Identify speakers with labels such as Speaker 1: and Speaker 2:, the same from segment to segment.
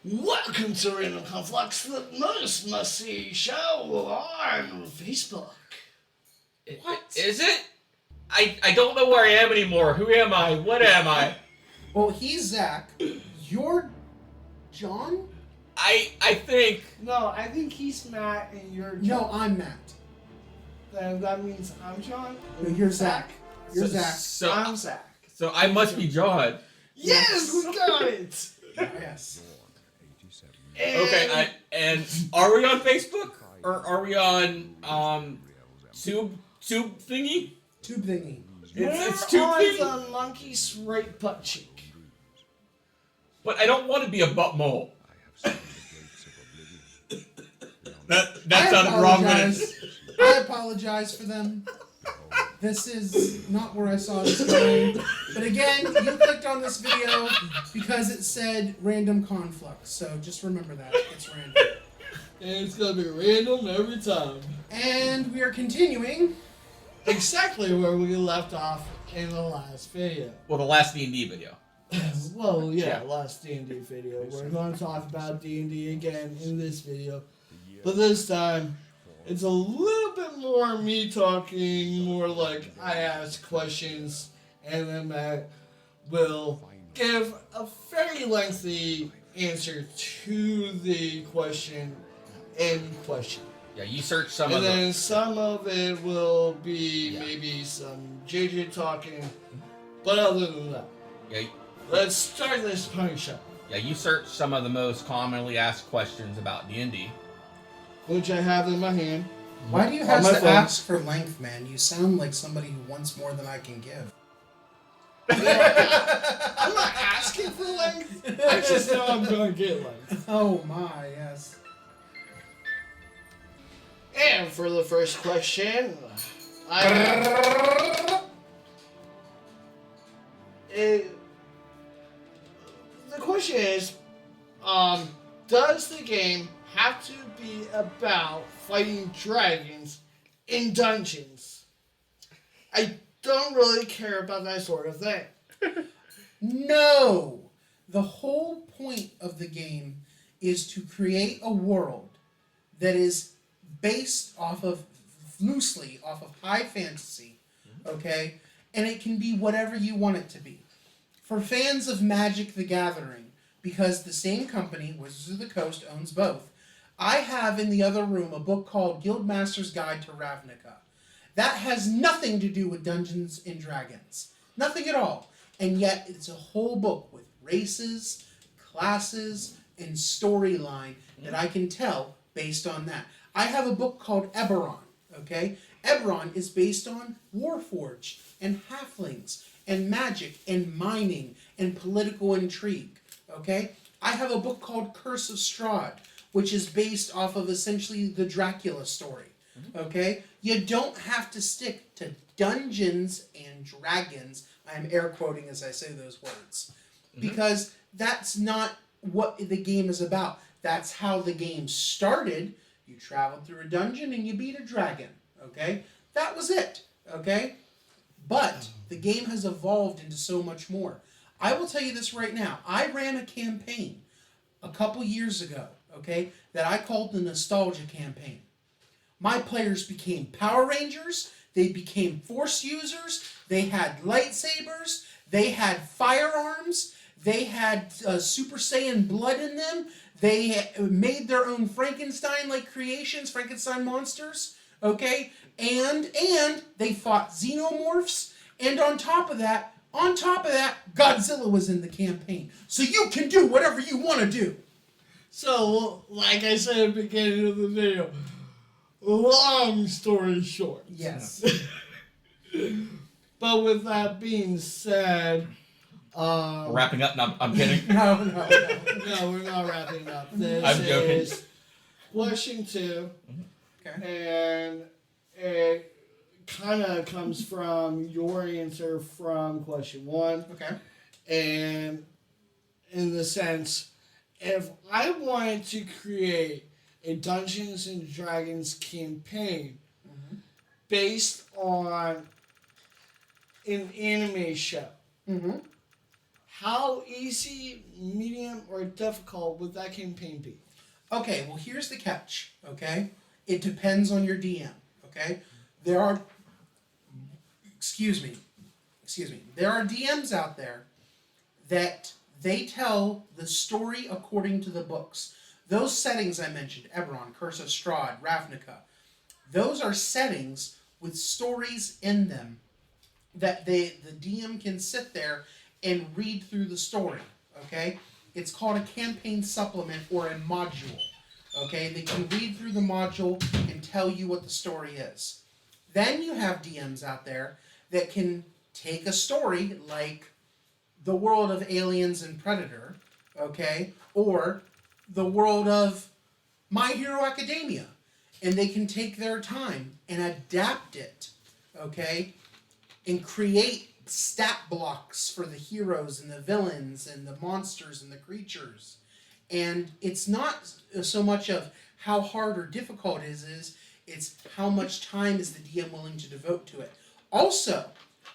Speaker 1: Welcome to Random Conflux, the most must-see show on Facebook.
Speaker 2: What? Is it? I don't know where I am anymore. Who am I? What am I?
Speaker 3: Well, he's Zach. You're John?
Speaker 2: I think...
Speaker 1: No, I think he's Matt and you're John.
Speaker 3: No, I'm Matt.
Speaker 1: Then that means I'm John?
Speaker 3: No, you're Zach. You're Zach.
Speaker 2: So,
Speaker 1: I'm Zach.
Speaker 2: So I must be John.
Speaker 1: Yes, we got it!
Speaker 3: Yes.
Speaker 2: Okay, and are we on Facebook? Or are we on, Tube thingy?
Speaker 3: Tube thingy.
Speaker 2: It's
Speaker 1: We're
Speaker 2: Tube
Speaker 1: on
Speaker 2: thingy?
Speaker 1: the monkey's right butt cheek.
Speaker 2: But I don't want to be a butt mole. That sounded wrong, but
Speaker 3: I apologize for them. This is not where I saw this going. But again, you clicked on this video because it said random conflux. So just remember that. It's random.
Speaker 1: And it's gonna be random every time.
Speaker 3: And we are continuing.
Speaker 1: Exactly where we left off in the last video.
Speaker 2: Well, the last D&D video.
Speaker 1: Well, yeah, last D&D video. We're going to talk about D&D again in this video. But this time, it's a little bit more me talking, more like I ask questions, and then Matt will give a very lengthy answer to the question in question.
Speaker 2: Yeah, you search some
Speaker 1: And
Speaker 2: of
Speaker 1: then some of it will be maybe some JJ talking, but other than that, let's start this pony show.
Speaker 2: Yeah, you search some of the most commonly asked questions about D&D.
Speaker 1: Which I have in my hand.
Speaker 3: Why do you have to ask for length, man? You sound like somebody who wants more than I can give.
Speaker 1: I'm not asking for length. I just know I'm going to get length.
Speaker 3: Oh my, yes.
Speaker 1: And for the first question, the question is, does the game have to be about fighting dragons in dungeons? I don't really care about that sort of thing.
Speaker 3: No! The whole point of the game is to create a world that is based loosely off of high fantasy, okay? And it can be whatever you want it to be. For fans of Magic the Gathering, because the same company, Wizards of the Coast, owns both, I have in the other room a book called Guildmaster's Guide to Ravnica. That has nothing to do with Dungeons and Dragons. Nothing at all. And yet it's a whole book with races, classes, and storyline that I can tell based on that. I have a book called Eberron, okay? Eberron is based on Warforged and halflings and magic and mining and political intrigue, okay? I have a book called Curse of Strahd, which is based off of essentially the Dracula story, okay? You don't have to stick to Dungeons and Dragons. I am air quoting as I say those words. Because that's not what the game is about. That's how the game started. You traveled through a dungeon and you beat a dragon, okay? That was it, okay? But the game has evolved into so much more. I will tell you this right now. I ran a campaign a couple years ago, okay, that I called the Nostalgia Campaign. My players became Power Rangers, they became Force users, they had lightsabers, they had firearms, they had Super Saiyan blood in them, they made their own Frankenstein-like creations, Frankenstein monsters, okay, and they fought xenomorphs, and on top of that, Godzilla was in the campaign. So you can do whatever you want to do.
Speaker 1: So, like I said at the beginning of the video, long story short.
Speaker 3: Yes.
Speaker 1: But with that being said,
Speaker 2: Wrapping up? No, I'm kidding.
Speaker 3: No.
Speaker 1: No, we're not wrapping up. This
Speaker 2: I'm joking.
Speaker 1: is question 2,
Speaker 3: Okay.
Speaker 1: and it kind of comes from your answer from question 1,
Speaker 3: Okay.
Speaker 1: and in the sense, if I wanted to create a Dungeons and Dragons campaign based on an anime show, how easy, medium, or difficult would that campaign be?
Speaker 3: Okay, well here's the catch, okay? It depends on your DM, okay? There are, excuse me, there are DMs out there that they tell the story according to the books. Those settings I mentioned, Eberron, Curse of Strahd, Ravnica, those are settings with stories in them that the DM can sit there and read through the story, okay? It's called a campaign supplement or a module, okay? They can read through the module and tell you what the story is. Then you have DMs out there that can take a story like the world of Aliens and Predator, okay? Or the world of My Hero Academia. And they can take their time and adapt it, okay? And create stat blocks for the heroes and the villains and the monsters and the creatures. And it's not so much of how hard or difficult it is, it's how much time is the DM willing to devote to it. Also,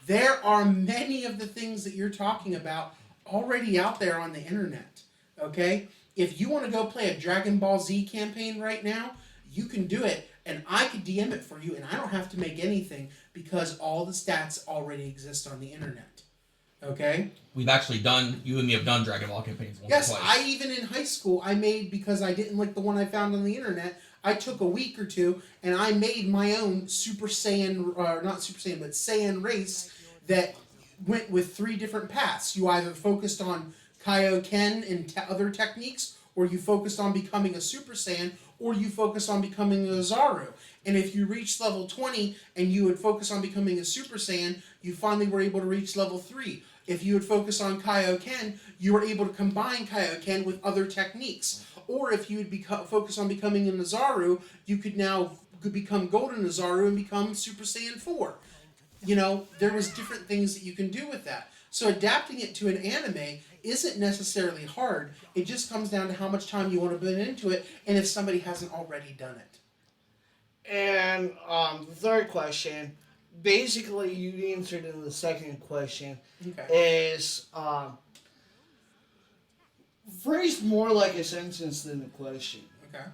Speaker 3: there are many of the things that you're talking about already out there on the internet, okay? If you want to go play a Dragon Ball Z campaign right now, you can do it, and I could DM it for you, and I don't have to make anything because all the stats already exist on the internet, okay?
Speaker 2: We've actually done, you and me have done Dragon Ball campaigns once
Speaker 3: Yes,
Speaker 2: or twice.
Speaker 3: I even in high school, I made, because I didn't like the one I found on the internet, I took a week or two, and I made my own Super Saiyan, not Super Saiyan, but Saiyan race that went with 3 different paths. You either focused on Kaioken and other techniques, or you focused on becoming a Super Saiyan, or you focused on becoming a Zaru. And if you reached level 20 and you would focus on becoming a Super Saiyan, you finally were able to reach level 3. If you would focus on Kaioken, you were able to combine Kaioken with other techniques. Or if you would focus on becoming a Nazaru, you could become Golden Nazaru and become Super Saiyan 4. You know, there was different things that you can do with that. So adapting it to an anime isn't necessarily hard. It just comes down to how much time you want to put into it and if somebody hasn't already done it.
Speaker 1: And the third question, basically you answered in the second question, is phrased more like a sentence than a question.
Speaker 3: Okay.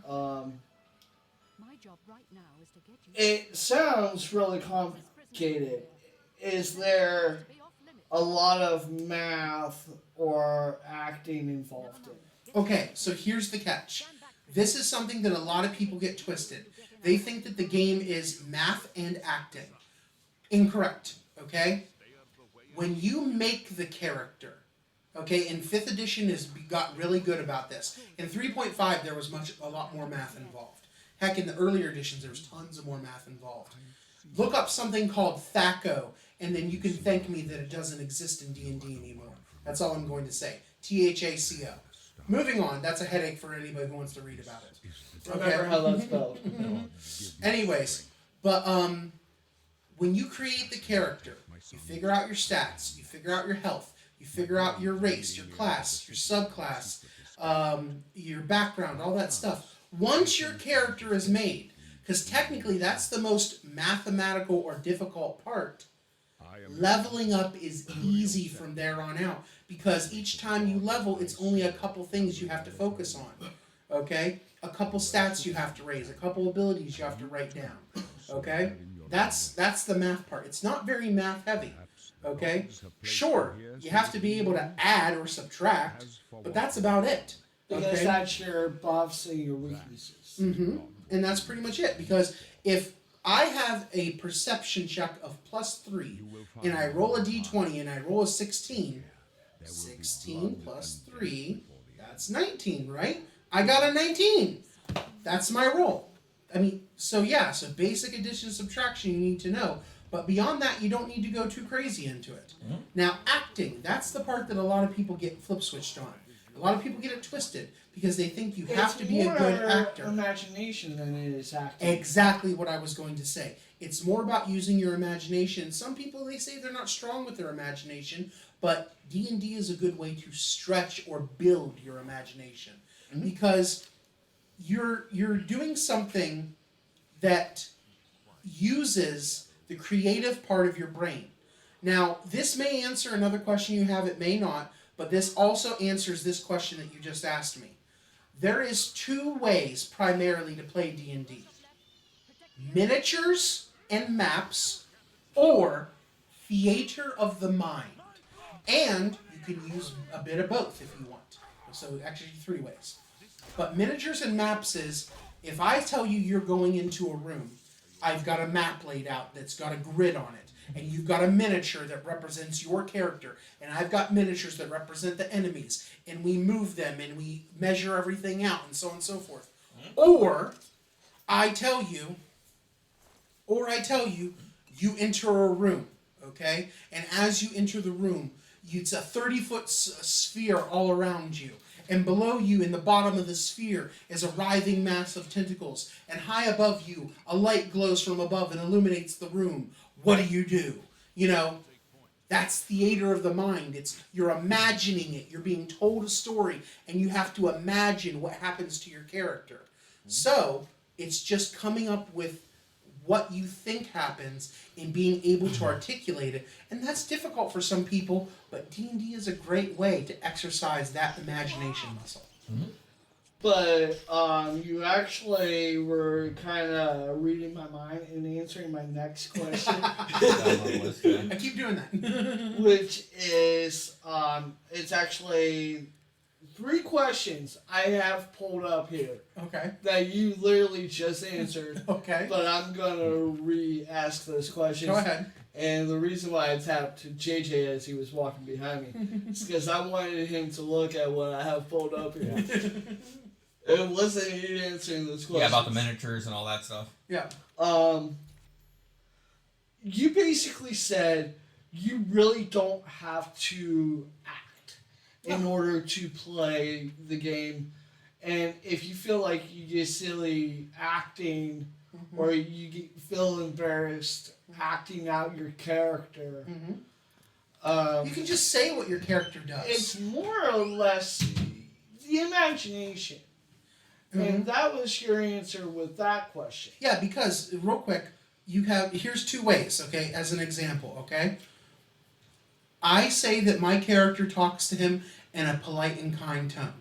Speaker 4: My job right now is to get you.
Speaker 1: It sounds really complicated. Is there a lot of math or acting involved in it?
Speaker 3: Okay, so here's the catch. This is something that a lot of people get twisted. They think that the game is math and acting. Incorrect, okay? When you make the character, okay, and 5th edition got really good about this. In 3.5, there was a lot more math involved. Heck, in the earlier editions, there was tons of more math involved. Look up something called THACO, and then you can thank me that it doesn't exist in D&D anymore. That's all I'm going to say. THACO. Moving on, that's a headache for anybody who wants to read about it.
Speaker 1: Remember how that's spelled.
Speaker 3: Anyways, but when you create the character, you figure out your stats, you figure out your health, you figure out your race, your class, your subclass, your background, all that stuff. Once your character is made, because technically that's the most mathematical or difficult part, leveling up is easy from there on out. Because each time you level, it's only a couple things you have to focus on. Okay? A couple stats you have to raise, a couple abilities you have to write down. Okay? That's the math part. It's not very math heavy. Okay? Sure, you have to be able to add or subtract, but that's about it.
Speaker 1: Because that's your buffs and your weaknesses.
Speaker 3: Mm-hmm. And that's pretty much it. Because if I have a perception check of +3, and I roll a d20 and I roll a 16, 16 plus 3, that's 19, right? I got a 19. That's my roll. I mean, so basic addition and subtraction you need to know. But beyond that, you don't need to go too crazy into it. Mm-hmm. Now, acting, that's the part that a lot of people get flip switched on. A lot of people get it twisted because they think you have to be a good actor.
Speaker 1: It's more imagination than it is acting.
Speaker 3: Exactly what I was going to say. It's more about using your imagination. Some people, they say they're not strong with their imagination, but D&D is a good way to stretch or build your imagination. Mm-hmm. Because you're doing something that uses the creative part of your brain. Now, this may answer another question you have, it may not, but this also answers this question that you just asked me. There is 2 ways primarily to play D&D. Miniatures and maps, or theater of the mind. And you can use a bit of both if you want. So actually 3 ways. But miniatures and maps is, if I tell you you're going into a room, I've got a map laid out that's got a grid on it. And you've got a miniature that represents your character. And I've got miniatures that represent the enemies. And we move them and we measure everything out and so on and so forth. Or I tell you, you enter a room, okay? And as you enter the room, it's a 30-foot sphere all around you. And below you, in the bottom of the sphere, is a writhing mass of tentacles. And high above you, a light glows from above and illuminates the room. What do? You know, that's theater of the mind. You're imagining it. You're being told a story, and you have to imagine what happens to your character. So, it's just coming up with what you think happens and being able to articulate it. And that's difficult for some people, but D&D is a great way to exercise that imagination muscle.
Speaker 1: Mm-hmm. But you actually were kind of reading my mind and answering my next question.
Speaker 3: I keep doing that.
Speaker 1: Which is, it's actually 3 questions I have pulled up here.
Speaker 3: Okay.
Speaker 1: That you literally just answered.
Speaker 3: Okay.
Speaker 1: But I'm going to re-ask those questions.
Speaker 3: Go ahead.
Speaker 1: And the reason why I tapped to JJ as he was walking behind me is because I wanted him to look at what I have pulled up here. And listen to you answering those questions.
Speaker 5: Yeah, about the miniatures and all that stuff.
Speaker 3: Yeah.
Speaker 1: You basically said you really don't have to act in order to play the game. And if you feel like you get silly acting or you feel embarrassed acting out your character,
Speaker 3: you can just say what your character does.
Speaker 1: it's more or less the imagination. And that was your answer with that question.
Speaker 3: Yeah, because, real quick, here's 2 ways, okay, as an example, okay? I say that my character talks to him in a polite and kind tone.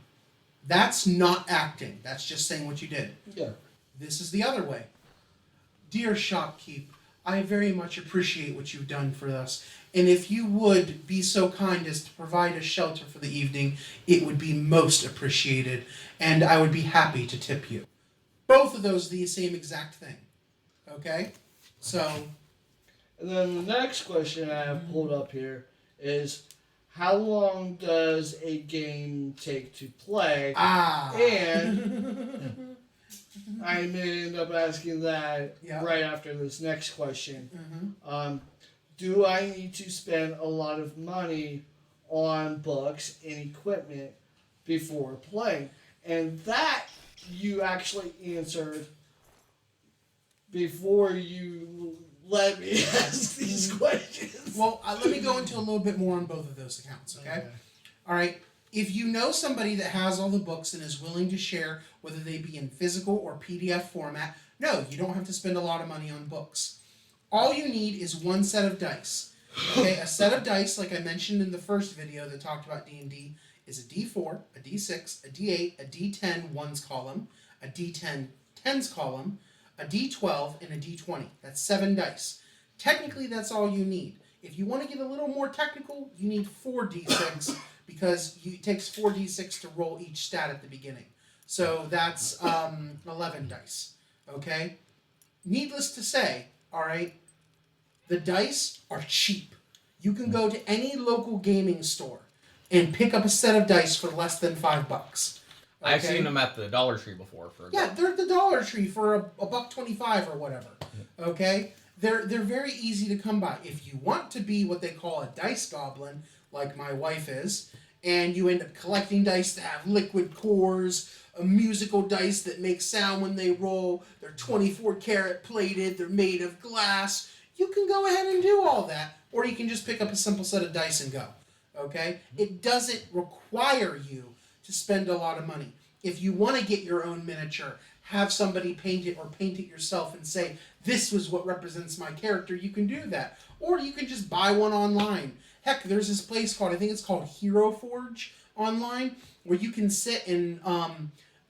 Speaker 3: That's not acting. That's just saying what you did.
Speaker 1: Yeah.
Speaker 3: This is the other way. Dear shopkeep, I very much appreciate what you've done for us. And if you would be so kind as to provide a shelter for the evening, it would be most appreciated, and I would be happy to tip you. Both of those are the same exact thing. Okay? So...
Speaker 1: And then the next question I have pulled up here is, how long does a game take to play? And I may end up asking that right after this next question. Do I need to spend a lot of money on books and equipment before playing? And that you actually answered before you let me ask these questions.
Speaker 3: Well, let me go into a little bit more on both of those accounts, okay? All right. If you know somebody that has all the books and is willing to share, whether they be in physical or PDF format, no, you don't have to spend a lot of money on books. All you need is 1 set of dice. Okay, a set of dice, like I mentioned in the first video that talked about D&D, is a D4, a D6, a D8, a D10 ones column, a D10 tens column, a D12, and a D20. That's 7 dice. Technically, that's all you need. If you want to get a little more technical, you need 4 D6 because it takes 4 D6 to roll each stat at the beginning. So that's 11 dice. Okay? Needless to say, all right, the dice are cheap. You can go to any local gaming store and pick up a set of dice for less than $5. Okay?
Speaker 5: I've seen them at the Dollar Tree before.
Speaker 3: They're at the Dollar Tree for a $1.25 or whatever. Okay? They're very easy to come by. If you want to be what they call a dice goblin, like my wife is, and you end up collecting dice that have liquid cores, a musical dice that make sound when they roll, they're 24 karat plated, they're made of glass, you can go ahead and do all that, or you can just pick up a simple set of dice and go. Okay? It doesn't require you to spend a lot of money. If you want to get your own miniature, have somebody paint it or paint it yourself and say, this was what represents my character, you can do that. Or you can just buy one online Heck, there's this place called, I think it's called Hero Forge online, where you can sit and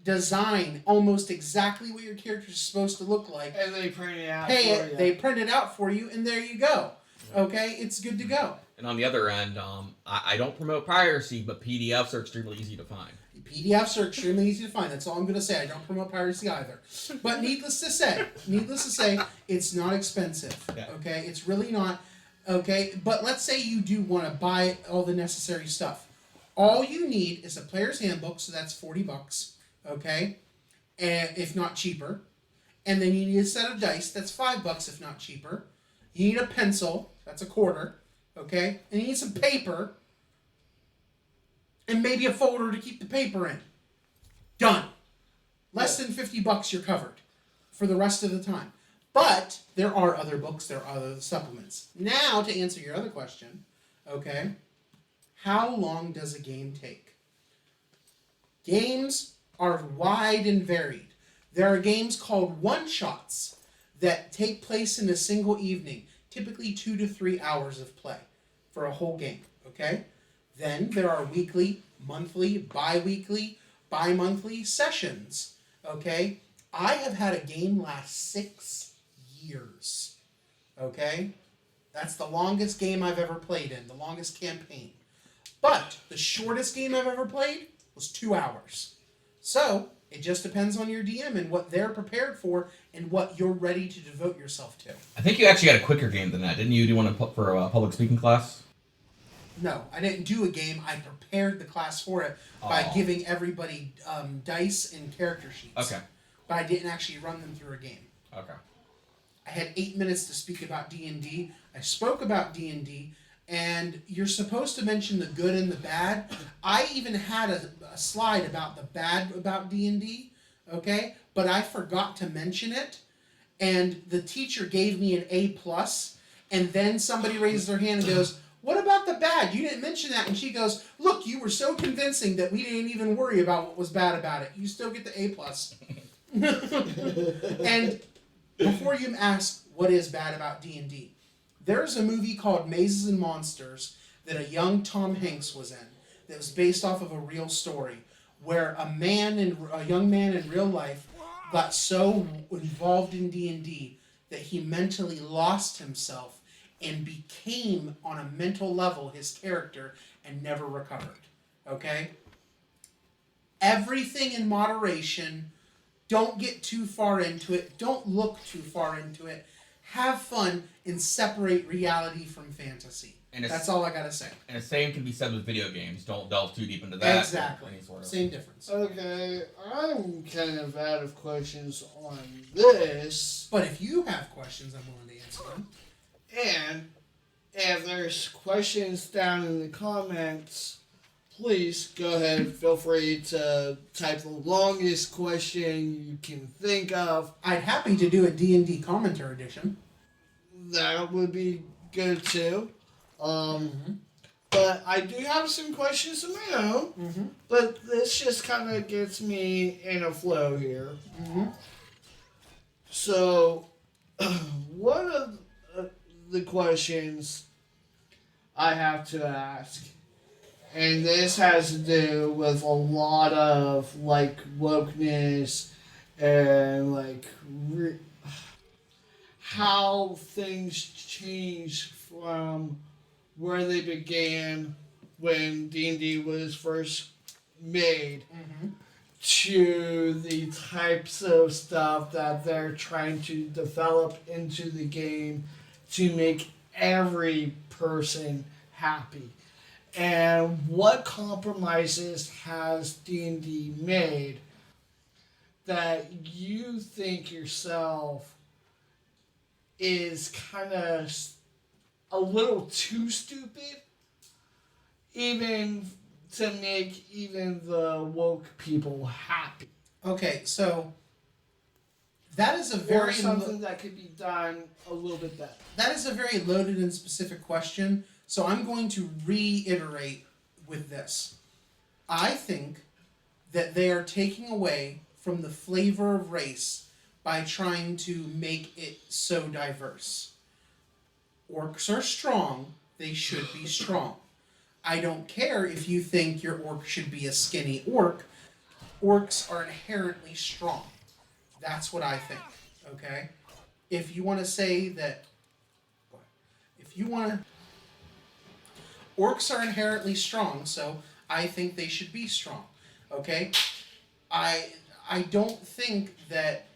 Speaker 3: design almost exactly what your character is supposed to look like.
Speaker 1: And they print it out
Speaker 3: Pay
Speaker 1: for
Speaker 3: it,
Speaker 1: you.
Speaker 3: they print it out for you, and there you go. Okay, it's good to go.
Speaker 5: And on the other end, I don't promote piracy, but PDFs are extremely easy to find.
Speaker 3: PDFs are extremely easy to find. That's all I'm going to say. I don't promote piracy either. But needless to say, it's not expensive.
Speaker 5: Yeah.
Speaker 3: Okay, it's really not. Okay, but let's say you do want to buy all the necessary stuff. All you need is a player's handbook, so that's $40. Okay, and if not cheaper, and then you need a set of dice. That's $5 if not cheaper. You need a pencil. That's a quarter. Okay, and you need some paper. And maybe a folder to keep the paper in. Done. Less than $50, you're covered for the rest of the time. But there are other books, there are other supplements. Now, to answer your other question, okay, how long does a game take? Games are wide and varied. There are games called one-shots that take place in a single evening, typically 2 to 3 hours of play for a whole game, okay? Then there are weekly, monthly, bi-weekly, bi-monthly sessions, okay? I have had a game last 6 years, okay? That's the longest game I've ever played in, the longest campaign. But the shortest game I've ever played was 2 hours. So, it just depends on your DM and what they're prepared for and what you're ready to devote yourself to.
Speaker 5: I think you actually had a quicker game than that, didn't you? Do one for a public speaking class?
Speaker 3: No, I didn't do a game. I prepared the class for it by giving everybody dice and character sheets.
Speaker 5: Okay.
Speaker 3: But I didn't actually run them through a game.
Speaker 5: Okay.
Speaker 3: I had 8 minutes to speak about D&D. I spoke about D&D, and you're supposed to mention the good and the bad. I even had a slide about the bad about D&D, okay? But I forgot to mention it, and the teacher gave me an A+, and then somebody raised their hand and goes, "What about the bad? You didn't mention that." And she goes, "Look, you were so convincing that we didn't even worry about what was bad about it. You still get the A+." And before you ask what is bad about D&D, there's a movie called Mazes and Monsters that a young Tom Hanks was in that was based off of a real story where a young man in real life got so involved in D&D that he mentally lost himself and became, on a mental level, his character and never recovered. Okay? Everything in moderation. Don't get too far into it. Don't look too far into it. Have fun and separate reality from fantasy.
Speaker 5: And
Speaker 3: that's all I gotta say.
Speaker 5: And the same can be said with video games. Don't delve too deep into that.
Speaker 3: Exactly. Same difference.
Speaker 1: Okay, I'm kind of out of questions on this.
Speaker 3: But if you have questions, I'm willing to answer them.
Speaker 1: And if there's questions down in the comments, please go ahead. Feel free to type the longest question you can think of.
Speaker 3: I'd happy to do a D&D commentary edition.
Speaker 1: That would be good too. But I do have some questions of my own. But this just kind of gets me in a flow here. So, one of the questions I have to ask, and this has to do with a lot of like wokeness and like how things change from where they began when D&D was first made to the types of stuff that they're trying to develop into the game to make every person happy. And what compromises has D&D made that you think yourself is kind of a little too stupid, even to make even the woke people happy?
Speaker 3: Okay, so that is a
Speaker 1: Or
Speaker 3: very
Speaker 1: something that could be done a little bit better.
Speaker 3: that is a very loaded and specific question. So I'm going to reiterate with this. I think that they are taking away from the flavor of race by trying to make it so diverse. Orcs are strong, they should be strong. I don't care if you think your orc should be a skinny orc. Orcs are inherently strong. That's what I think. Okay? If you want to say that... If you want to... Orcs are inherently strong, so I think they should be strong. Okay? I don't think that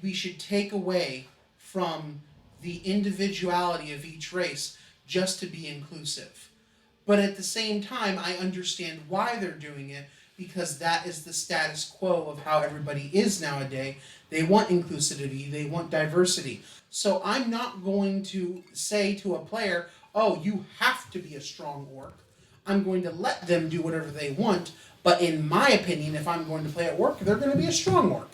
Speaker 3: we should take away from the individuality of each race just to be inclusive. But at the same time, I understand why they're doing it, because that is the status quo of how everybody is nowadays. They want inclusivity, they want diversity. So I'm not going to say to a player, oh, you have to be a strong orc. I'm going to let them do whatever they want, but in my opinion, if I'm going to play at orc, they're going to be a strong orc.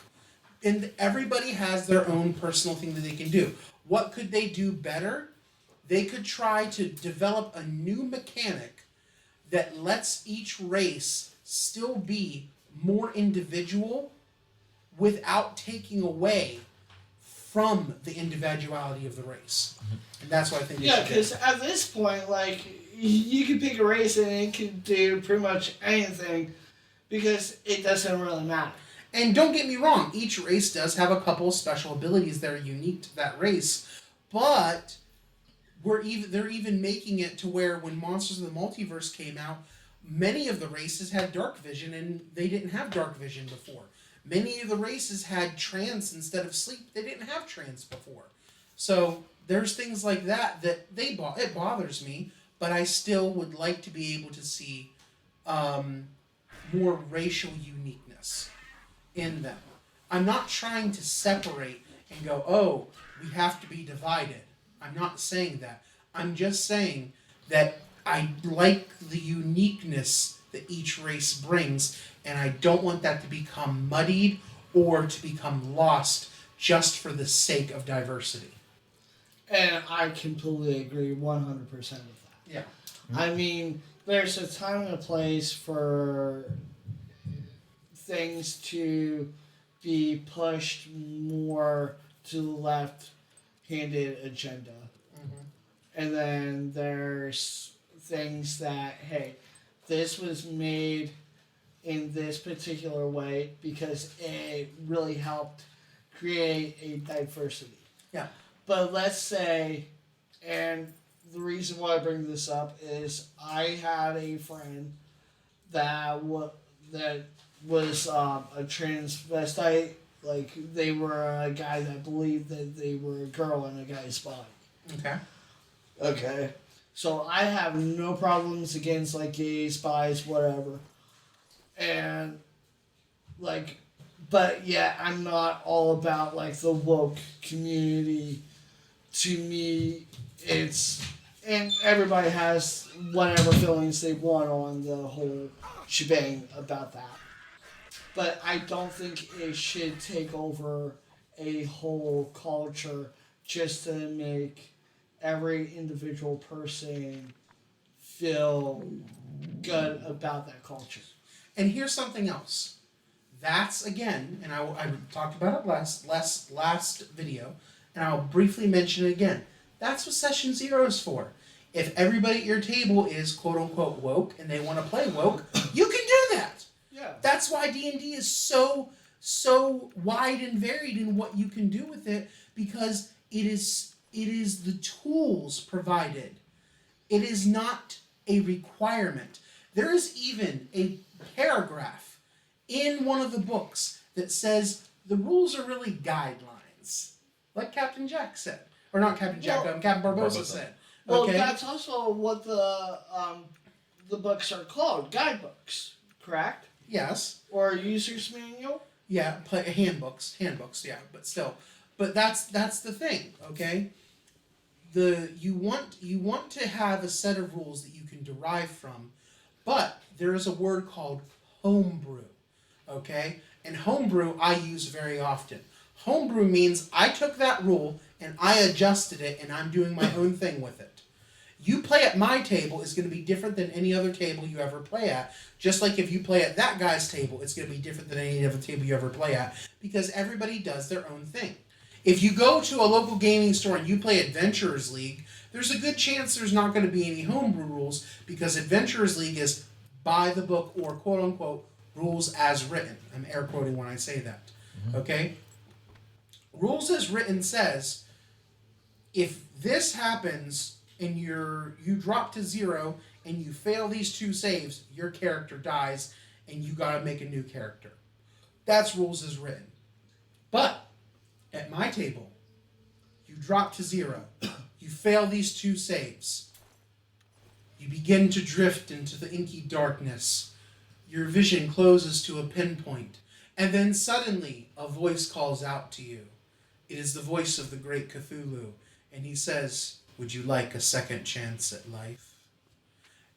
Speaker 3: And everybody has their own personal thing that they can do. What could they do better? They could try to develop a new mechanic that lets each race still be more individual without taking away from the individuality of the race. And that's what I think.
Speaker 1: Yeah, because at this point, like, you can pick a race and it can do pretty much anything because it doesn't really matter.
Speaker 3: And don't get me wrong, each race does have a couple of special abilities that are unique to that race, but they're even making it to where when Monsters of the Multiverse came out, many of the races had dark vision and they didn't have dark vision before. Many of the races had trance instead of sleep. They didn't have trance before. So there's things like that it bothers me, but I still would like to be able to see more racial uniqueness in them. I'm not trying to separate and go, oh, we have to be divided. I'm not saying that. I'm just saying that I like the uniqueness that each race brings, and I don't want that to become muddied or to become lost just for the sake of diversity.
Speaker 1: And I completely agree 100% with that.
Speaker 3: Yeah.
Speaker 1: I mean, there's a time and a place for things to be pushed more to the left-handed agenda.
Speaker 3: Mm-hmm.
Speaker 1: And then there's things that, hey, this was made in this particular way because it really helped create a diversity.
Speaker 3: Yeah.
Speaker 1: But let's say, and the reason why I bring this up is I had a friend that was a transvestite. Like, they were a guy that believed that they were a girl in a guy's body.
Speaker 3: Okay.
Speaker 1: Okay. So I have no problems against, like, gays, bis, whatever. And, like, but yeah, I'm not all about, like, the woke community. To me, it's, and everybody has whatever feelings they want on the whole shebang about that. But I don't think it should take over a whole culture just to make every individual person feel good about that culture.
Speaker 3: And here's something else. That's, again, and I talked about it last video, and I'll briefly mention it again. That's what Session 0 is for. If everybody at your table is quote-unquote woke and they want to play woke, you can do that.
Speaker 1: Yeah.
Speaker 3: That's why D&D is so wide and varied in what you can do with it, because it is the tools provided. It is not a requirement. There is even a paragraph in one of the books that says the rules are really guidelines, like Captain Jack said, or not Captain Jack, Captain Barbosa said.
Speaker 1: Well,
Speaker 3: Okay?
Speaker 1: that's also what the books are called, guidebooks, correct?
Speaker 3: Yes.
Speaker 1: Or a user's manual?
Speaker 3: Yeah, handbooks, yeah, but still. But that's the thing, okay? You want to have a set of rules that you can derive from, but there is a word called homebrew, okay? And homebrew I use very often. Homebrew means I took that rule and I adjusted it and I'm doing my own thing with it. You play at my table is going to be different than any other table you ever play at. Just like if you play at that guy's table, it's going to be different than any other table you ever play at, because everybody does their own thing. If you go to a local gaming store and you play Adventurers League, there's a good chance there's not going to be any homebrew rules because Adventurers League is by the book or quote-unquote rules as written. I'm air quoting when I say that. Okay? Rules as written says if this happens and you drop to 0 and you fail these 2 saves, your character dies and you got to make a new character. That's rules as written. But at my table, you drop to 0. You fail these 2 saves. You begin to drift into the inky darkness. Your vision closes to a pinpoint. And then suddenly, a voice calls out to you. It is the voice of the great Cthulhu. And he says, "Would you like a second chance at life?"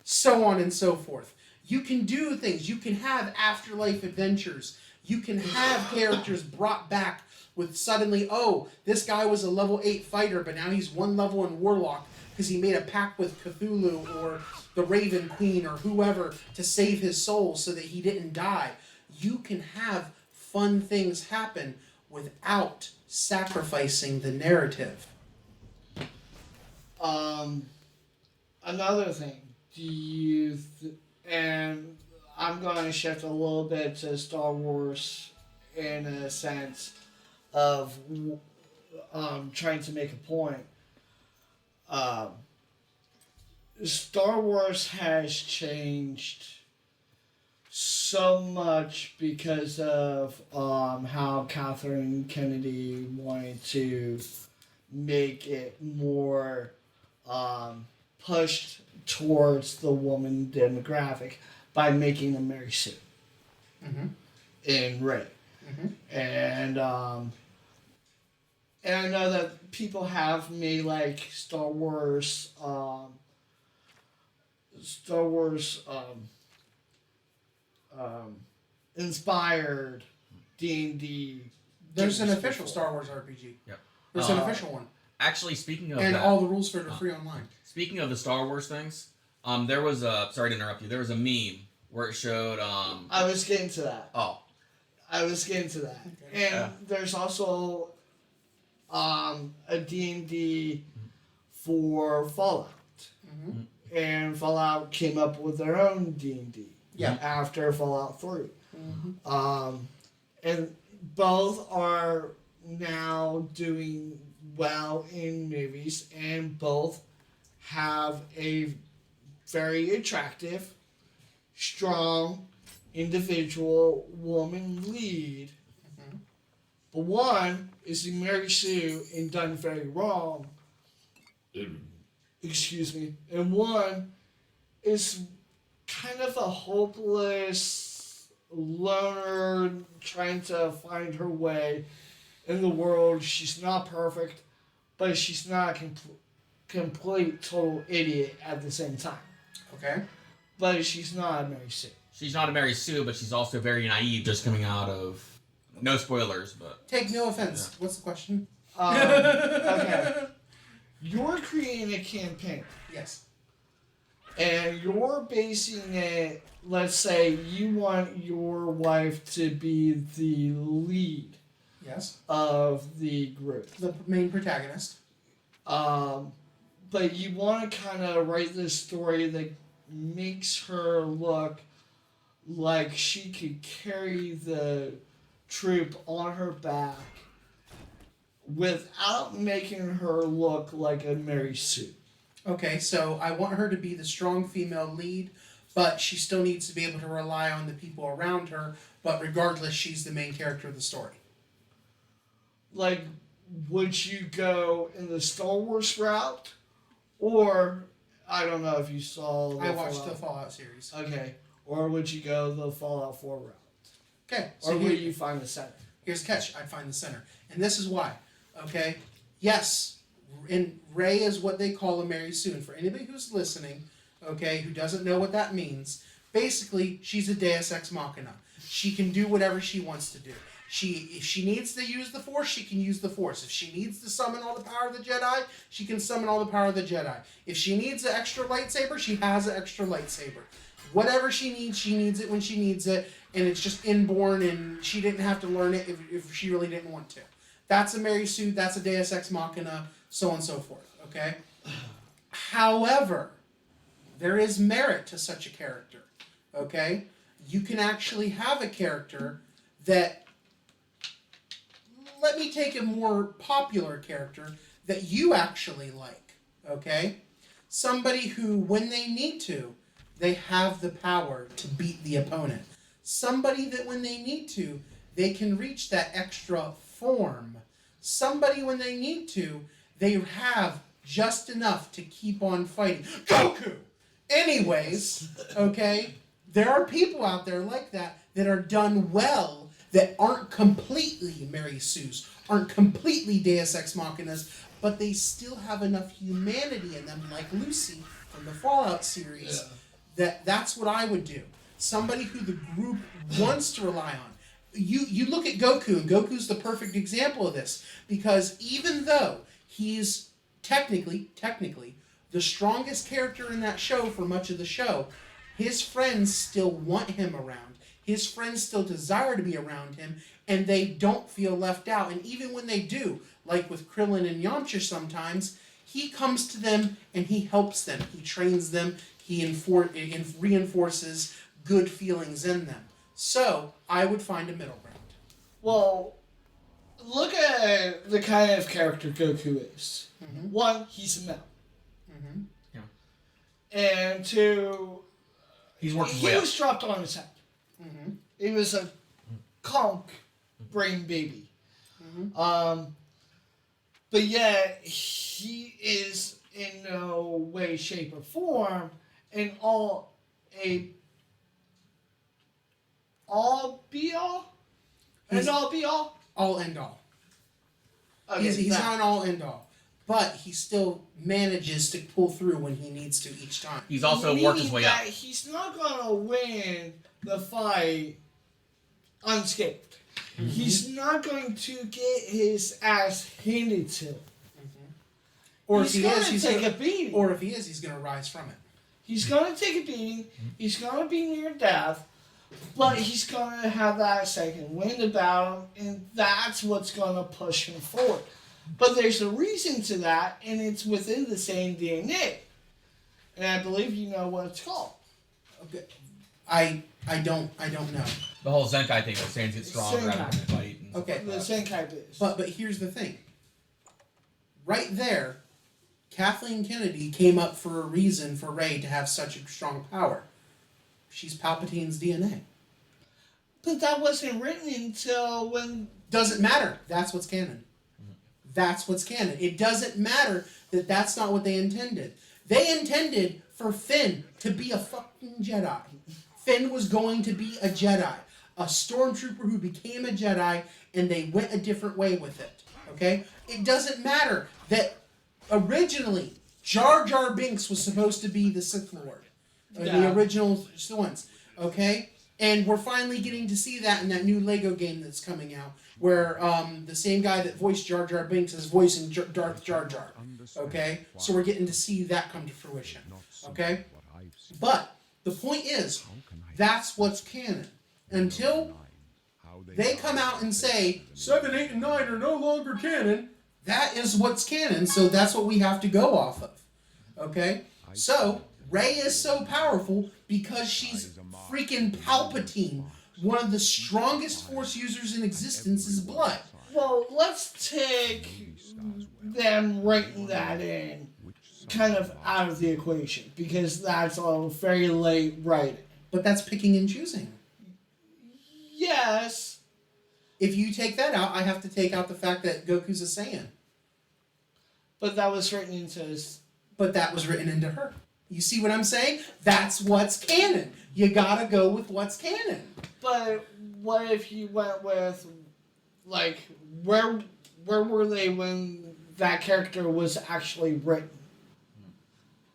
Speaker 3: So on and so forth. You can do things. You can have afterlife adventures. You can have characters brought back with suddenly, oh, this guy was a level 8 fighter, but now he's 1 level in Warlock because he made a pact with Cthulhu or the Raven Queen or whoever to save his soul so that he didn't die. You can have fun things happen without sacrificing the narrative.
Speaker 1: Another thing, and I'm going to shift a little bit to Star Wars in a sense of trying to make a point. Star Wars has changed so much because of how Catherine Kennedy wanted to make it more pushed towards the woman demographic by making them Mary Sue and Rey. And I know that people have made like Star Wars inspired D&D.
Speaker 3: There's an official Star Wars RPG.
Speaker 5: Yep.
Speaker 3: There's an official one.
Speaker 5: Actually, speaking of
Speaker 3: and
Speaker 5: that,
Speaker 3: all the rules for it are free online.
Speaker 5: Speaking of the Star Wars things, there was a, sorry to interrupt you, there was a meme where it showed
Speaker 1: I was getting to that.
Speaker 5: Oh.
Speaker 1: I was getting to that. Okay. And there's also a D&D for Fallout. And Fallout came up with their own D&D after Fallout 3. And both are now doing well in movies, and both have a very attractive, strong, individual woman lead. But one is in Mary Sue and done very wrong. Excuse me. And one is kind of a hopeless loner trying to find her way in the world. She's not perfect, but she's not a complete total idiot at the same time.
Speaker 3: Okay.
Speaker 1: But she's not a Mary Sue.
Speaker 5: She's not a Mary Sue, but she's also very naive, just coming out of... No spoilers, but...
Speaker 3: Take no offense. Yeah. What's the question?
Speaker 1: Okay. You're creating a campaign.
Speaker 3: Yes.
Speaker 1: And you're basing it, let's say you want your wife to be the lead.
Speaker 3: Yes.
Speaker 1: Of the group.
Speaker 3: The main protagonist.
Speaker 1: But you want to kind of write this story that makes her look like she could carry the troop on her back without making her look like a Mary Sue.
Speaker 3: Okay, so I want her to be the strong female lead, but she still needs to be able to rely on the people around her, but regardless, she's the main character of the story.
Speaker 1: Like, would you go in the Star Wars route? Or, I don't know if you saw...
Speaker 3: I watched the Fallout series.
Speaker 1: Okay. Or would you go the Fallout 4 route?
Speaker 3: Okay. So
Speaker 1: or would you find the center?
Speaker 3: Here's the catch. I'd find the center. And this is why. Okay? Yes, and Rey is what they call a Mary Sue. And for anybody who's listening, okay, who doesn't know what that means, basically, she's a Deus Ex Machina. She can do whatever she wants to do. If she needs to use the Force, she can use the Force. If she needs to summon all the power of the Jedi, she can summon all the power of the Jedi. If she needs an extra lightsaber, she has an extra lightsaber. Whatever she needs it when she needs it, and it's just inborn, and she didn't have to learn it if she really didn't want to. that's a Mary Sue, that's a Deus Ex Machina, so on and so forth, okay? However, there is merit to such a character, okay? You can actually have a character that, let me take a more popular character that you actually like, okay? Somebody who, when they need to, they have the power to beat the opponent. Somebody that when they need to, they can reach that extra form. Somebody when they need to, they have just enough to keep on fighting. Goku! Anyways, okay, there are people out there like that are done well, that aren't completely Mary Sue's, aren't completely Deus Ex Machinas, but they still have enough humanity in them, like Lucy from the Fallout series, that's what I would do. Somebody who the group wants to rely on. You look at Goku, and Goku's the perfect example of this, because even though he's technically the strongest character in that show for much of the show, his friends still want him around. His friends still desire to be around him, and they don't feel left out. And even when they do, like with Krillin and Yamcha sometimes, he comes to them and he helps them. He trains them. He reinforces good feelings in them. So, I would find a middle ground.
Speaker 1: Well, look at the kind of character Goku is.
Speaker 3: Mm-hmm.
Speaker 1: One, he's a male.
Speaker 3: Mm-hmm.
Speaker 1: And two,
Speaker 5: He's working his
Speaker 1: he
Speaker 5: way up.
Speaker 1: was dropped on his head.
Speaker 3: Mm-hmm.
Speaker 1: He was a conk brain baby.
Speaker 3: Mm-hmm.
Speaker 1: But yet, he is in no way, shape, or form an all be all?
Speaker 3: He's-
Speaker 1: An all be all?
Speaker 3: All end all.
Speaker 1: Okay,
Speaker 3: He's
Speaker 1: that.
Speaker 3: not an all end all. But he still manages to pull through when he needs to each time.
Speaker 5: He's also worked his way
Speaker 1: Meaning
Speaker 5: up.
Speaker 1: that he's not going to win the fight unscathed.
Speaker 3: Mm-hmm.
Speaker 1: He's not going to get his ass handed to him.
Speaker 3: Or
Speaker 1: He's
Speaker 3: if he
Speaker 1: going
Speaker 3: is,
Speaker 1: to
Speaker 3: he's
Speaker 1: take
Speaker 3: gonna,
Speaker 1: a beating.
Speaker 3: or if he is, he's going to rise from it.
Speaker 1: He's going to take a beating. He's going to be near death. But he's going to have that second wind about him, and that's what's going to push him forward. But there's a reason to that, and it's within the same DNA. And I believe you know what it's called.
Speaker 3: Okay. I don't know.
Speaker 5: The whole Zenkai thing, where Sans gets stronger
Speaker 1: Zenkai.
Speaker 5: after the fight. And
Speaker 3: Okay.
Speaker 1: The Senkai biz.
Speaker 3: But here's the thing. Right there, Kathleen Kennedy came up for a reason for Rey to have such a strong power. She's Palpatine's DNA.
Speaker 1: But that wasn't written until when...
Speaker 3: Doesn't matter. That's what's canon. That's what's canon. It doesn't matter that that's not what they intended. They intended for Finn to be a fucking Jedi. Finn was going to be a Jedi. A stormtrooper who became a Jedi, and they went a different way with it. Okay? It doesn't matter that originally Jar Jar Binks was supposed to be the Sith Lord. The
Speaker 1: Yeah.
Speaker 3: original ones. Okay? And we're finally getting to see that in that new Lego game that's coming out, where the same guy that voiced Jar Jar Binks is voicing Darth Jar Jar. Okay? So we're getting to see that come to fruition. Okay? But the point is, that's what's canon. Until they come out and say 7, 8, and 9 are no longer canon, that is what's canon, so that's what we have to go off of. Okay? So, Rey is so powerful because she's freaking Palpatine. One of the strongest Force users in existence is blood.
Speaker 1: Well, let's take them writing that in kind of out of the equation, because that's all very late writing.
Speaker 3: But that's picking and choosing.
Speaker 1: Yes,
Speaker 3: If you take that out, I have to take out the fact that Goku's a Saiyan.
Speaker 1: but that was written into his...
Speaker 3: But that was written into her. You see what I'm saying? That's what's canon. You gotta go with what's canon.
Speaker 1: But what if you went with, like, where were they when that character was actually written?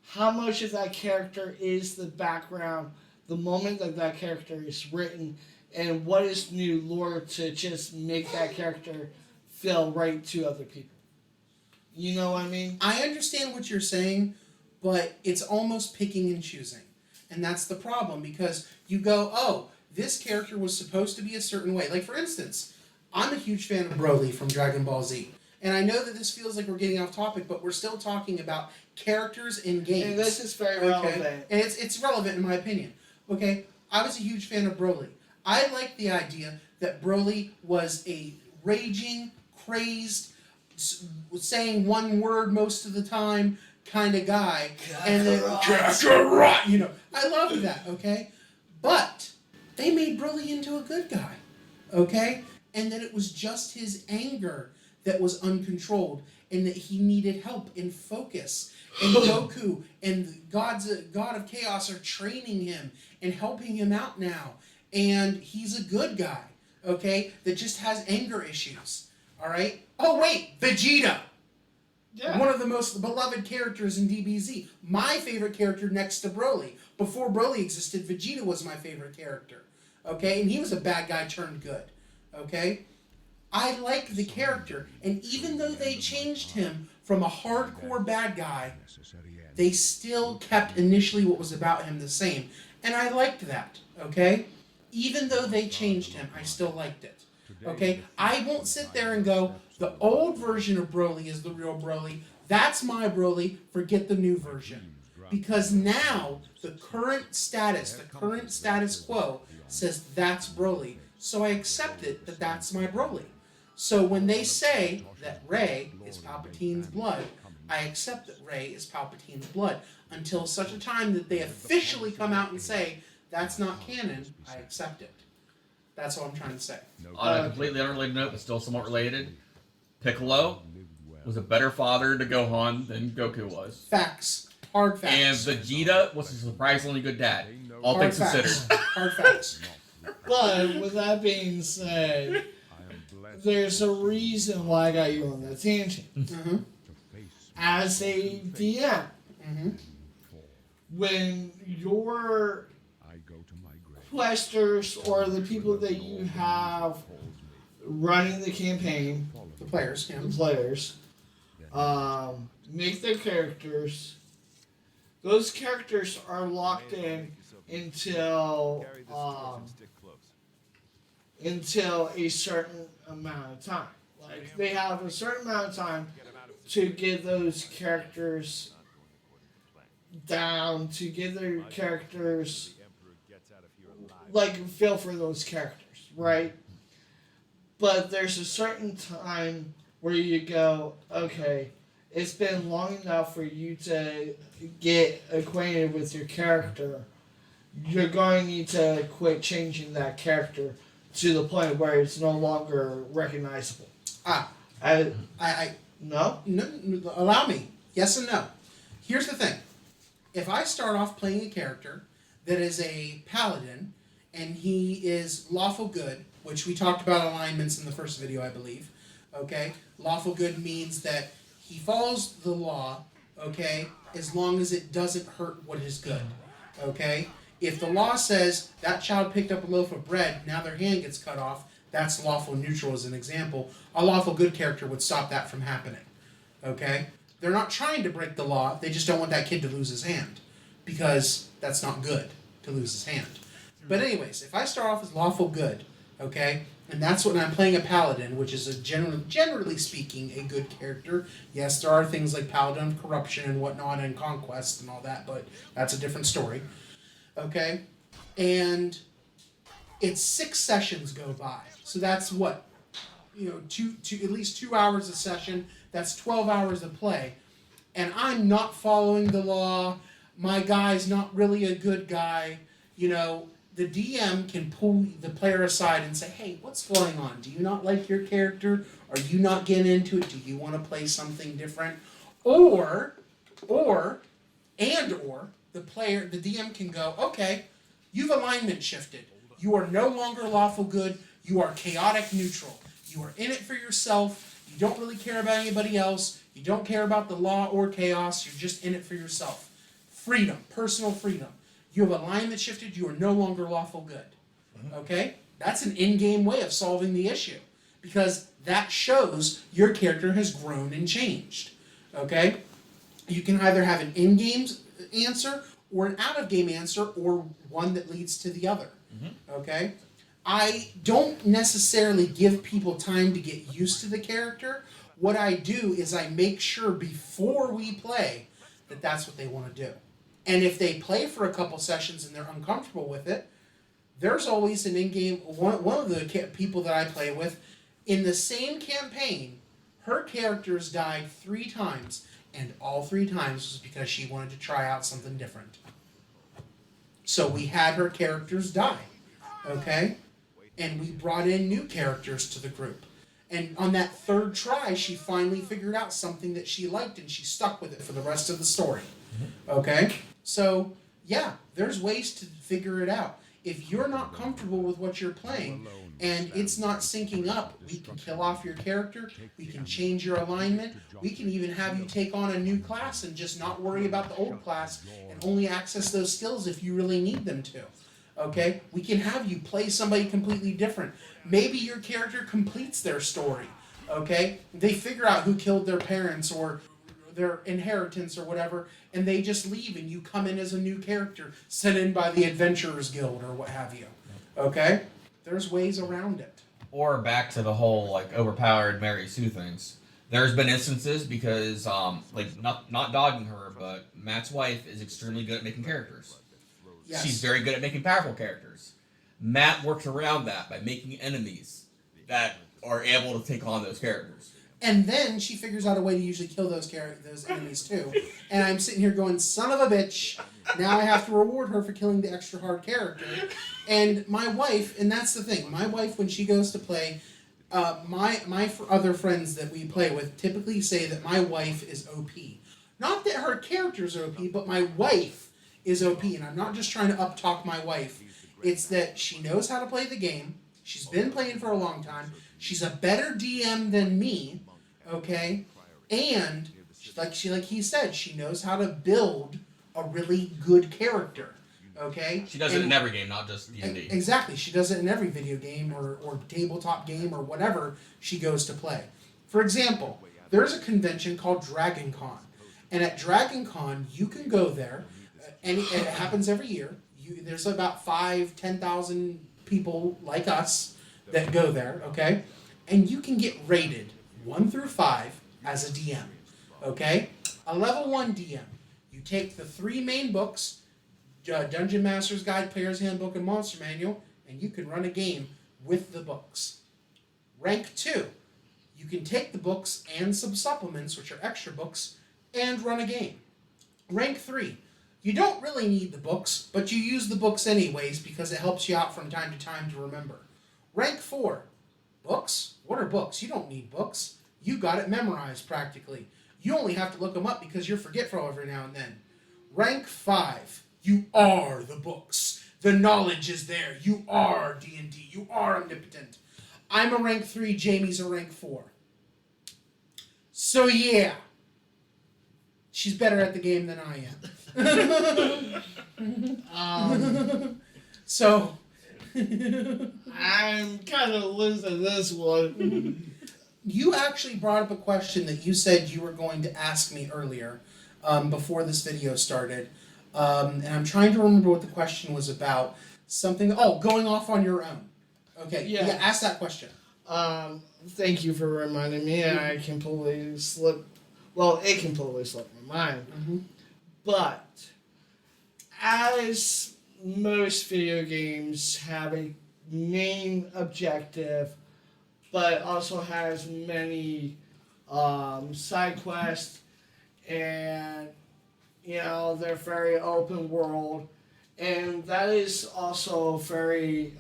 Speaker 1: How much of that character is the background, the moment that that character is written, and what is new lore to just make that character feel right to other people? You know what I mean?
Speaker 3: I understand what you're saying, but it's almost picking and choosing. And that's the problem, because you go, oh, this character was supposed to be a certain way. Like, for instance, I'm a huge fan of Broly from Dragon Ball Z. And I know that this feels like we're getting off topic, but we're still talking about characters in games.
Speaker 1: And this is very
Speaker 3: okay?
Speaker 1: relevant.
Speaker 3: And it's relevant in my opinion. Okay? I was a huge fan of Broly. I like the idea that Broly was a raging, crazed, saying one word most of the time kind of guy. And then Kakarot! You know, I loved that, okay? But they made Broly into a good guy, okay? And that it was just his anger that was uncontrolled, and that he needed help and focus. And Goku and the God of Chaos are training him and helping him out now. And he's a good guy, okay, that just has anger issues, all right? Oh, wait, Vegeta.
Speaker 1: Yeah.
Speaker 3: One of the most beloved characters in DBZ. My favorite character next to Broly. Before Broly existed, Vegeta was my favorite character, okay? And he was a bad guy turned good, okay? I like the character, and even though they changed him from a hardcore bad guy, they still kept initially what was about him the same. And I liked that, okay? Even though they changed him, I still liked it, okay? I won't sit there and go, the old version of Broly is the real Broly. That's my Broly. Forget the new version. Because now, the current status quo says that's Broly. So I accept it that that's my Broly. So when they say that Rey is Palpatine's blood, I accept that Rey is Palpatine's blood. Until such a time that they officially come out and say, that's not canon, I accept it. That's what I'm trying to say.
Speaker 5: On a completely unrelated note, but still somewhat related, Piccolo was a better father to Gohan than Goku was.
Speaker 3: Facts. Hard facts.
Speaker 5: And Vegeta was a surprisingly good dad. All
Speaker 3: Hard
Speaker 5: things
Speaker 3: facts.
Speaker 5: considered.
Speaker 3: Hard facts.
Speaker 1: But with that being said, there's a reason why I got you on that tangent.
Speaker 3: Mm-hmm.
Speaker 1: As a DM,
Speaker 3: Mm-hmm.
Speaker 1: when your questers or the people that you have running the campaign,
Speaker 3: The players, yeah.
Speaker 1: the players, make their characters, those characters are locked in until a certain amount of time. Like, they have a certain amount of time to get those characters down, to get their characters, like, feel for those characters, right? But there's a certain time where you go, okay, it's been long enough for you to get acquainted with your character. You're going to need to quit changing that character to the point where it's no longer recognizable. No?
Speaker 3: No, allow me. Yes and no. Here's the thing. If I start off playing a character that is a paladin, and he is lawful good, which we talked about alignments in the first video, I believe, okay? Lawful good means that he follows the law, okay, as long as it doesn't hurt what is good, okay? If the law says that child picked up a loaf of bread, now their hand gets cut off, that's lawful neutral as an example. A lawful good character would stop that from happening, okay? They're not trying to break the law, they just don't want that kid to lose his hand, because that's not good to lose his hand. But anyways, if I start off as lawful good, okay, and that's when I'm playing a paladin, which is a generally speaking a good character. Yes, there are things like paladin of corruption and whatnot and conquest and all that, but that's a different story. Okay, and it's 6 sessions go by, so that's what, two at least 2 hours a session. That's 12 hours of play, and I'm not following the law. My guy's not really a good guy. The DM can pull the player aside and say, hey, what's going on? Do you not like your character? Are you not getting into it? Do you want to play something different? Or the DM can go, okay, you've alignment shifted. You are no longer lawful good. You are chaotic neutral. You are in it for yourself. You don't really care about anybody else. You don't care about the law or chaos. You're just in it for yourself. Freedom, personal freedom. You have alignment shifted, you are no longer lawful good. Okay? That's an in-game way of solving the issue. Because that shows your character has grown and changed. Okay? You can either have an in-game answer or an out-of-game answer, or one that leads to the other. Okay? I don't necessarily give people time to get used to the character. What I do is I make sure before we play that that's what they want to do. And if they play for a couple sessions and they're uncomfortable with it, there's always an in-game... One of the people that I play with, in the same campaign, her characters died 3 times, and all 3 times was because she wanted to try out something different. So we had her characters die, okay? And we brought in new characters to the group. And on that 3rd try, she finally figured out something that she liked, and she stuck with it for the rest of the story, okay? So, yeah, there's ways to figure it out. If you're not comfortable with what you're playing and it's not syncing up, we can kill off your character, we can change your alignment, we can even have you take on a new class and just not worry about the old class and only access those skills if you really need them to. Okay? We can have you play somebody completely different. Maybe your character completes their story. Okay? They figure out who killed their parents or their inheritance or whatever, and they just leave and you come in as a new character sent in by the Adventurers Guild or what have you. Okay? There's ways around it.
Speaker 5: Or back to the whole like overpowered Mary Sue things. There's been instances because not dogging her, but Matt's wife is extremely good at making characters.
Speaker 3: Yes.
Speaker 5: She's very good at making powerful characters. Matt worked around that by making enemies that are able to take on those characters.
Speaker 3: And then she figures out a way to usually kill those enemies too. And I'm sitting here going, son of a bitch, now I have to reward her for killing the extra hard character. And my wife, and that's the thing, my wife, when she goes to play, my other friends that we play with typically say that my wife is OP. Not that her character's OP, but my wife is OP. And I'm not just trying to up-talk my wife. It's that she knows how to play the game. She's been playing for a long time. She's a better DM than me. Okay, and like he said, she knows how to build a really good character. Okay,
Speaker 5: she does it in every game, not just D&D.
Speaker 3: Exactly, she does it in every video game or tabletop game or whatever she goes to play. For example, there's a convention called Dragon Con, and at Dragon Con you can go there, and it happens every year. There's about 5,000-10,000 people like us that go there. Okay, and you can get rated 1 through 5 as a DM, okay? A level 1 DM. You take the 3 main books, Dungeon Master's Guide, Player's Handbook, and Monster Manual, and you can run a game with the books. Rank 2. You can take the books and some supplements, which are extra books, and run a game. Rank 3. You don't really need the books, but you use the books anyways because it helps you out from time to time to remember. Rank 4. Books? What are books? You don't need books. You got it memorized practically. You only have to look them up because you're forgetful every now and then. Rank 5. You are the books. The knowledge is there. You are D&D. You are omnipotent. I'm a rank 3. Jamie's a rank 4. So yeah. She's better at the game than I am. So...
Speaker 1: I'm kind of losing this one.
Speaker 3: You actually brought up a question that you said you were going to ask me earlier, before this video started. And I'm trying to remember what the question was about. Something, going off on your own. Okay, yeah, ask that question.
Speaker 1: Thank you for reminding me, and I completely slipped. Well, it completely slipped my mind.
Speaker 3: Mm-hmm.
Speaker 1: But as most video games have a main objective, but also has many side quests, and they're very open world, and that is also very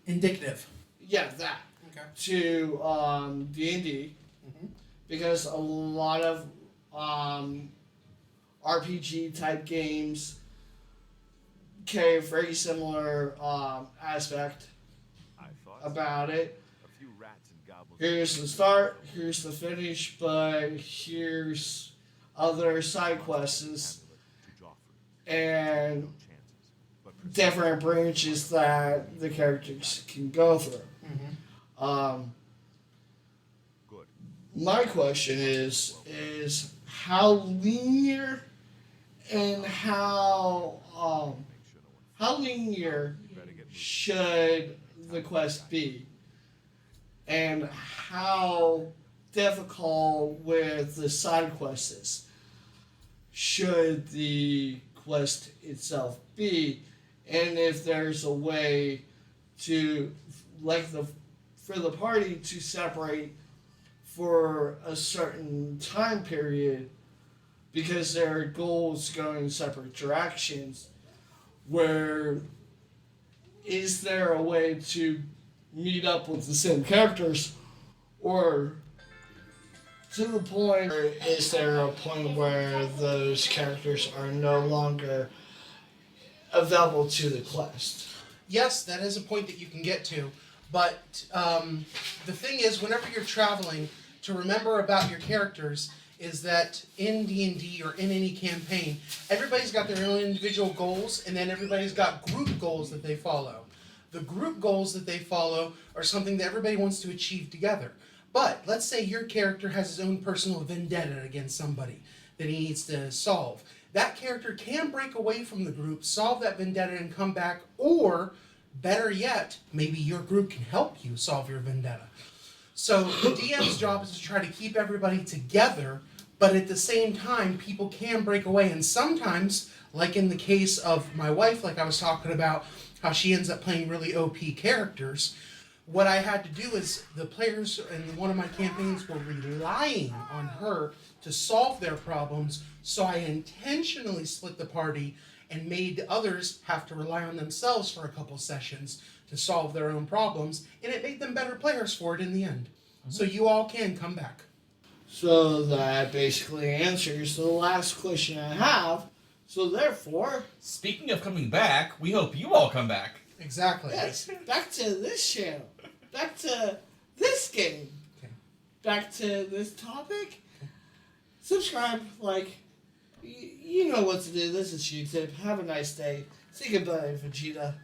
Speaker 3: Indicative.
Speaker 1: Yeah, that.
Speaker 3: Okay.
Speaker 1: To D&D, because a lot of RPG type games carry a very similar aspect about it. Here's the start, here's the finish, but here's other side quests and different branches that the characters can go through. My question is how linear and how how linear should the quest be? And how difficult with the side quests should the quest itself be? And if there's a way to, for the party to separate for a certain time period because their goals go in separate directions, where is there a way to meet up with the same characters, or to the point, or is there a point where those characters are no longer available to the quest?
Speaker 3: Yes, that is a point that you can get to, but the thing is, whenever you're traveling, to remember about your characters is that in D&D or in any campaign, everybody's got their own individual goals, and then everybody's got group goals that they follow. The group goals that they follow are something that everybody wants to achieve together. But let's say your character has his own personal vendetta against somebody that he needs to solve. That character can break away from the group, solve that vendetta, and come back, or better yet, maybe your group can help you solve your vendetta. So the DM's job is to try to keep everybody together, but at the same time, people can break away. And sometimes, like in the case of my wife, like I was talking about, how she ends up playing really OP characters, what I had to do is the players in one of my campaigns were relying on her to solve their problems, so I intentionally split the party and made others have to rely on themselves for a couple sessions to solve their own problems, and it made them better players for it in the end. So you all can come back.
Speaker 1: So that basically answers the last question I have. So therefore,
Speaker 5: Speaking of coming back, we hope you all come back.
Speaker 3: Exactly.
Speaker 1: yes, back to this channel. Back to this game.
Speaker 3: Okay.
Speaker 1: Back to this topic. Subscribe, like, you know what to do. This is Q-Tip. Have a nice day. Say goodbye, Vegeta.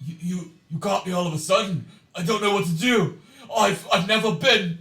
Speaker 5: You got me all of a sudden. I don't know what to do. I've never been